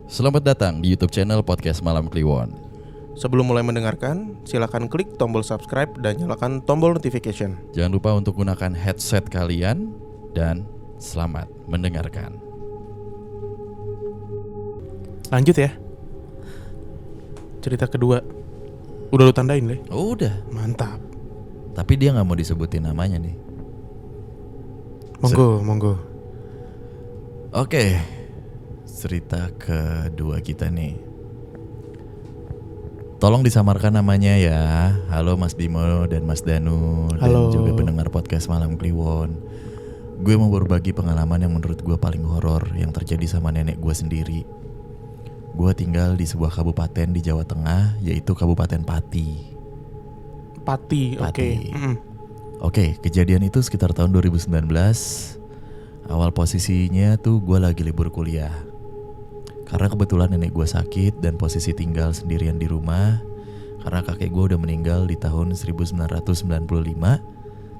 Selamat datang di YouTube channel Podcast Malam Kliwon. Sebelum mulai mendengarkan, silakan klik tombol subscribe dan nyalakan tombol notification. Jangan lupa untuk gunakan headset kalian dan selamat mendengarkan. Lanjut ya. Cerita kedua. Udah lu tandain, Le? Oh, udah. Mantap. Tapi dia gak mau disebutin namanya nih. Monggo. Oke. Cerita kedua kita nih. Tolong disamarkan namanya ya. Halo Mas Bimo dan Mas Danu. Halo. Dan juga pendengar Podcast Malam Kliwon. Gue mau berbagi pengalaman yang menurut gue paling horor yang terjadi sama nenek gue sendiri. Gue tinggal di sebuah kabupaten di Jawa Tengah, yaitu Kabupaten Pati. Pati. Oke. Oke, kejadian itu sekitar tahun 2019. Awal posisinya tuh gue lagi libur kuliah. Karena kebetulan nenek gue sakit dan posisi tinggal sendirian di rumah. Karena kakek gue udah meninggal di tahun 1995.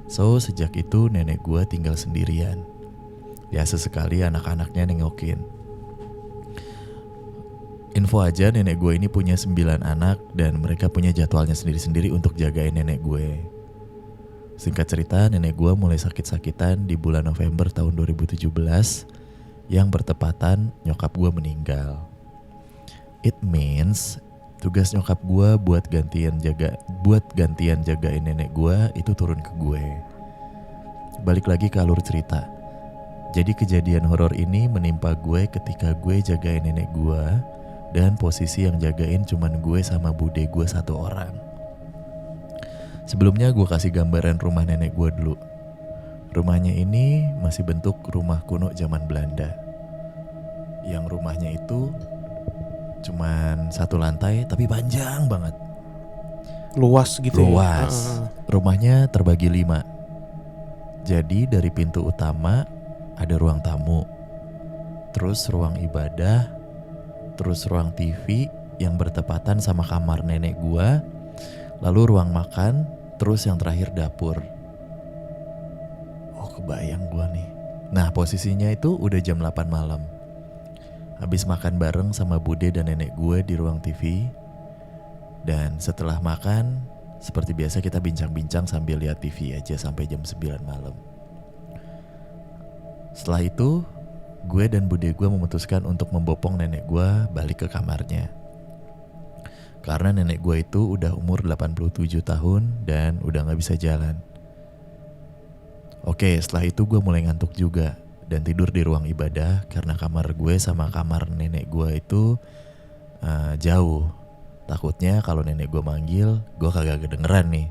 So sejak itu nenek gue tinggal sendirian. Ya sesekali anak-anaknya nengokin. Info aja, nenek gue ini punya 9 anak dan mereka punya jadwalnya sendiri-sendiri untuk jagain nenek gue. Singkat cerita, nenek gue mulai sakit-sakitan di bulan November tahun 2017 yang bertepatan nyokap gue meninggal. It means tugas nyokap gue buat gantian jagain nenek gue itu turun ke gue. Balik lagi ke alur cerita. Jadi kejadian horor ini menimpa gue ketika gue jagain nenek gue. Dan posisi yang jagain cuman gue sama bude gue 1 orang. Sebelumnya gue kasih gambaran rumah nenek gue dulu. Rumahnya ini masih bentuk rumah kuno zaman Belanda. Yang rumahnya itu cuman 1 lantai tapi panjang banget. Luas gitu. Luas. Rumahnya terbagi 5. Jadi dari pintu utama ada ruang tamu, terus ruang ibadah, terus ruang TV yang bertepatan sama kamar nenek gua, lalu ruang makan, terus yang terakhir dapur. Oh, kebayang gua nih. Nah, posisinya itu udah jam 8 malam. Habis makan bareng sama bude dan nenek gue di ruang TV. Dan setelah makan, seperti biasa kita bincang-bincang sambil lihat TV aja sampai jam 9 malam. Setelah itu, gue dan bude gue memutuskan untuk membopong nenek gue balik ke kamarnya. Karena nenek gue itu udah umur 87 tahun dan udah gak bisa jalan. Oke, setelah itu gue mulai ngantuk juga dan tidur di ruang ibadah karena kamar gue sama kamar nenek gue itu jauh. Takutnya kalau nenek gue manggil, gue kagak kedengeran nih.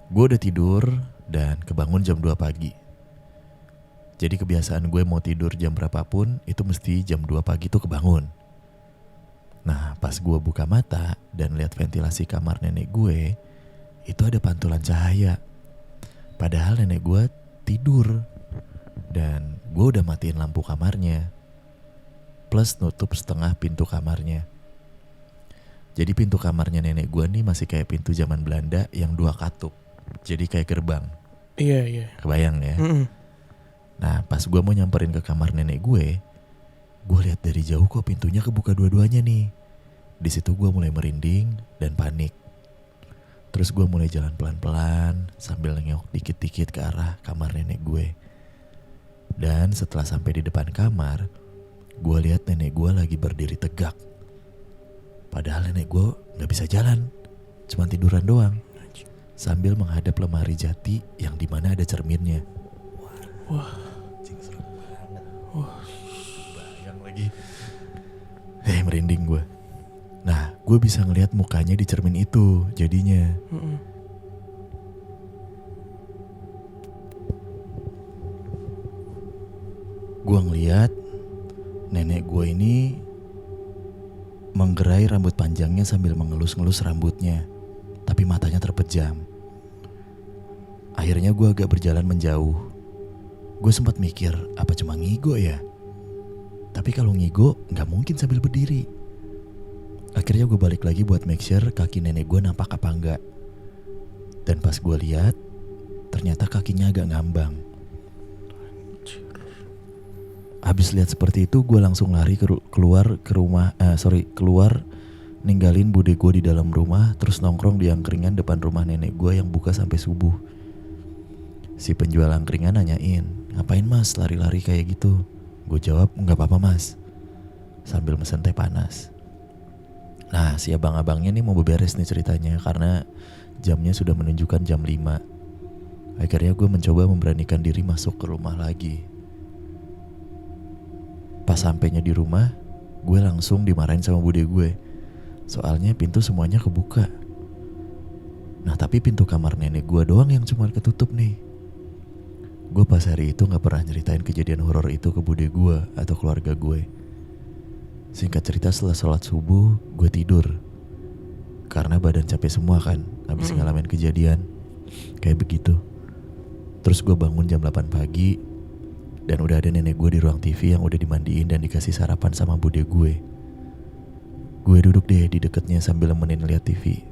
Gue udah tidur dan kebangun jam 2 pagi. Jadi kebiasaan gue mau tidur jam berapapun itu mesti jam 2 pagi tuh kebangun. Nah pas gue buka mata dan lihat ventilasi kamar nenek gue, itu ada pantulan cahaya. Padahal nenek gue tidur dan gue udah matiin lampu kamarnya. Plus nutup setengah pintu kamarnya. Jadi pintu kamarnya nenek gue nih masih kayak pintu zaman Belanda yang 2 katup. Jadi kayak gerbang. Iya. Kebayang ya? Nah pas gue mau nyamperin ke kamar nenek gue lihat dari jauh kok pintunya kebuka dua-duanya nih. Di situ gue mulai merinding dan panik. Terus gue mulai jalan pelan-pelan sambil nengok dikit-dikit ke arah kamar nenek gue. Dan setelah sampai di depan kamar, gue lihat nenek gue lagi berdiri tegak. Padahal nenek gue gak bisa jalan, cuma tiduran doang. Sambil menghadap lemari jati yang dimana ada cerminnya. Wah, serem banget. Bayang lagi. Merinding gue. Nah, gue bisa ngelihat mukanya di cermin itu jadinya. Gue ngeliat nenek gue ini menggerai rambut panjangnya sambil mengelus-ngelus rambutnya, tapi matanya terpejam. Akhirnya gue agak berjalan menjauh. Gue sempat mikir, apa cuma ngigo ya? Tapi kalau ngigo gak mungkin sambil berdiri. Akhirnya gue balik lagi buat make sure kaki nenek gue nampak apa enggak. Dan pas gue lihat, ternyata kakinya agak ngambang. Habis lihat seperti itu, gue langsung lari keluar ninggalin bude gue di dalam rumah, terus nongkrong di angkringan depan rumah nenek gue yang buka sampai subuh. Si penjual angkringan nanyain, ngapain mas lari-lari kayak gitu? Gue jawab, nggak apa-apa mas, sambil mesen teh panas. Nah, si abang-abangnya nih mau beberes nih ceritanya karena jamnya sudah menunjukkan jam 5. Akhirnya gue mencoba memberanikan diri masuk ke rumah lagi. Pas sampainya di rumah, gue langsung dimarahin sama bude gue. Soalnya pintu semuanya kebuka. Nah tapi pintu kamar nenek gue doang yang cuma ketutup nih. Gue pas hari itu gak pernah nyeritain kejadian horor itu ke bude gue atau keluarga gue. Singkat cerita, setelah sholat subuh gue tidur. Karena badan capek semua kan, habis ngalamin kejadian kayak begitu. Terus gue bangun jam 8 pagi dan udah ada nenek gue di ruang TV yang udah dimandiin dan dikasih sarapan sama bude gue. Gue duduk deh di deketnya sambil nemenin lihat TV.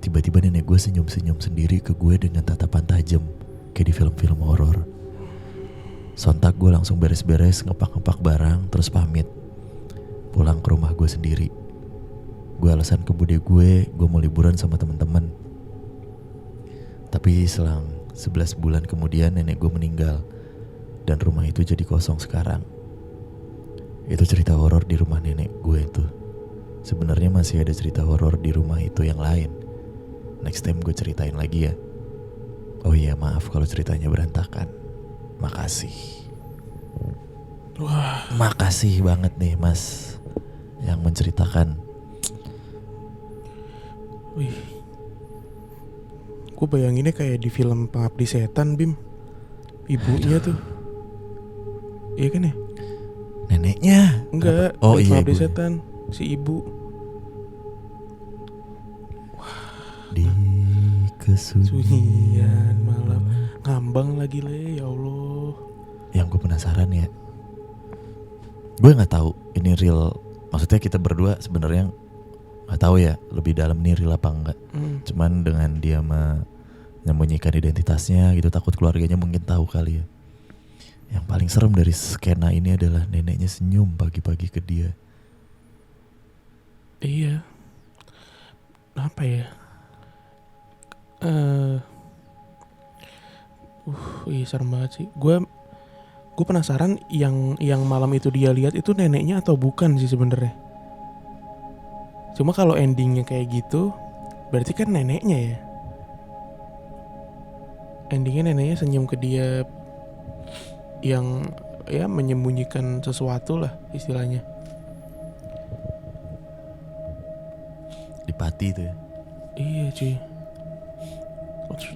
Tiba-tiba nenek gue senyum-senyum sendiri ke gue dengan tatapan tajam kayak di film-film horor. Sontak gue langsung beres-beres, ngepak-ngepak barang, terus pamit pulang ke rumah gue sendiri. Gue alasan ke bude gue mau liburan sama teman-teman. Tapi selang 11 bulan kemudian nenek gue meninggal dan rumah itu jadi kosong sekarang. Itu cerita horor di rumah nenek gue itu. Sebenarnya masih ada cerita horor di rumah itu yang lain. Next time gue ceritain lagi ya. Oh iya, maaf kalau ceritanya berantakan. Makasih. Wah, Makasih banget nih mas yang menceritakan. wih. Gue bayanginnya kayak di film Pengabdi Setan, Bim. Ibunya tuh. Iya kan ya? Neneknya? Enggak, Oh di iya, Pengabdi ibunya. Setan, si ibu. Di kesunyian malam. Ngambang lagi le, ya Allah. Yang gue penasaran ya, gue nggak tahu ini real. Maksudnya kita berdua sebenarnya nggak tahu ya lebih dalam ini real apa enggak. Cuman dengan dia menyembunyikan identitasnya gitu, takut keluarganya mungkin tahu kali ya. Yang paling serem dari skena ini adalah neneknya senyum pagi-pagi ke dia. Iya. Apa ya? Iya serem banget sih. Gue penasaran yang malam itu dia lihat itu neneknya atau bukan sih sebenarnya. Cuma kalau endingnya kayak gitu, berarti kan neneknya ya. Endingnya neneknya senyum ke dia, yang ya menyembunyikan sesuatu lah istilahnya. Di Pati tuh ya. Iya cuy.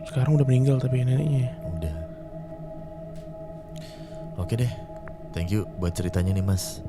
Sekarang udah meninggal tapi neneknya. Udah. Oke deh. Thank you buat ceritanya nih mas.